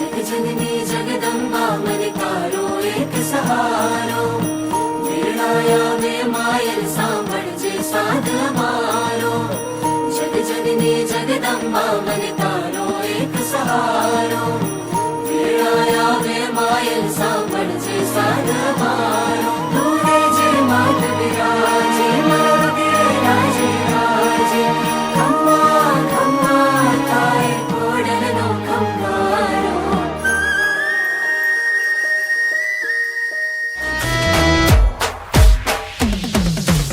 जगजननी जगदम्बा मन तारो एक सहारो वेड़ाया में मायल सांभळजे साध मारो जगजननी जगदम्बा मन तारो एक सहारो वेड़ाया में मायल सांभळजे साध मारो तूने जे मात विराजे मागे राजे राजे खम्मा खम्मा ताए कोडलनो खम्मारो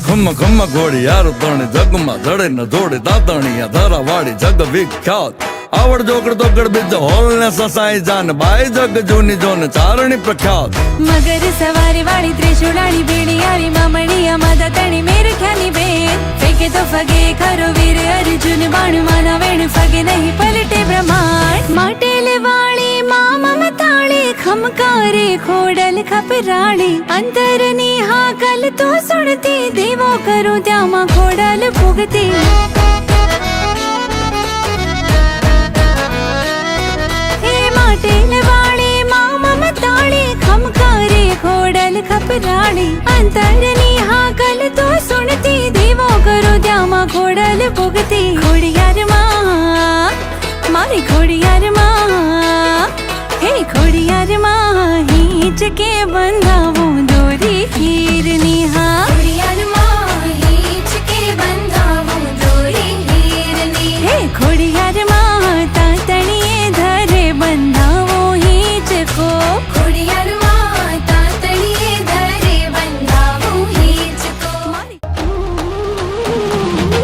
खम्मा खम्मा घोड़ी यार तोड़े जग में धड़े न जोड़े दातणिया धरा वाड़ी जग विख्यात आवड़ जोकड़ दोकड़ बिज होल ने ससाई जान बाई जग जूनी जोन चारणी प्रख्यात मगर सवारी वाली त्रिशूलानी बेड़ी आरी मामड़िया मादा तणी मेरे ख्यानी बेन फेंके तो फगे खरो वीर अर्जुन बाण माना वेण फगे नहीं पलटे ब्रह्मांड माटेले वाली मामा मताड़ी खमकारे खोडल खपराड़ी अंतरनी हाकल तो सुनती देवो करो त्यामा खोडल पुगती माटेल वाले मामा मताड़ी खमकारे खोडल खपराड़ी अंतरनी हाकल तो सुनती देवो करो द्यामा खोडल पुगती खोड़ियार माँ मारी खोड़ियार माँ हे खोड़ियार माँ हीच के बंधावो दोरी हीरनी हाँ खोड़ियार माँ हीच के बंधावो दोरी हीरनी हे खोड़ियार माँ तातणिए धरे बंधावो हीच को खोड़ियार माँ तातणिए धरे बंधावो हीच को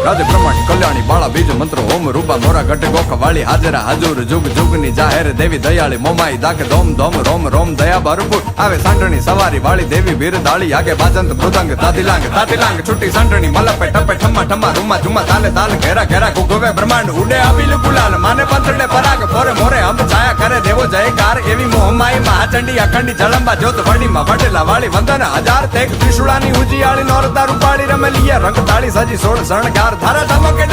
राधे ब्रह्मणी कल्याणी बाळा बीज मंत्र ओम रूपा मोरा गट गोख वाली हाजरा हाजूर जुग जुगनी जाहेर देवी दयाળી मोमाई दाके धोम धोम रोम रोम दया भरपूर आवे सांडणी सवारी वाली देवी वीर दाળી आगे बाजंत मृदंग तातिलांग छुट्टी सांडणी मलपे टपे ठम्मा ठम्मा रूमा झुमा ताले ताल घेरा घेरा गुगवे ब्रह्मांड उडे आबिल गुलाल माने पंथड़े पराग फोरे मोरे हम छाया करे देवो जयकार एवी मोहमाई महाचंडी अखंडी जलंबा ज्योत वडी માં વડેલા વાળી વંદન હજાર તેગ ત્રિશુળાની ઉજિયાળી નોરતા રૂપાળી રમલીયા રંગ તાળી સજી સોળ શણગાર ધારા ધમકે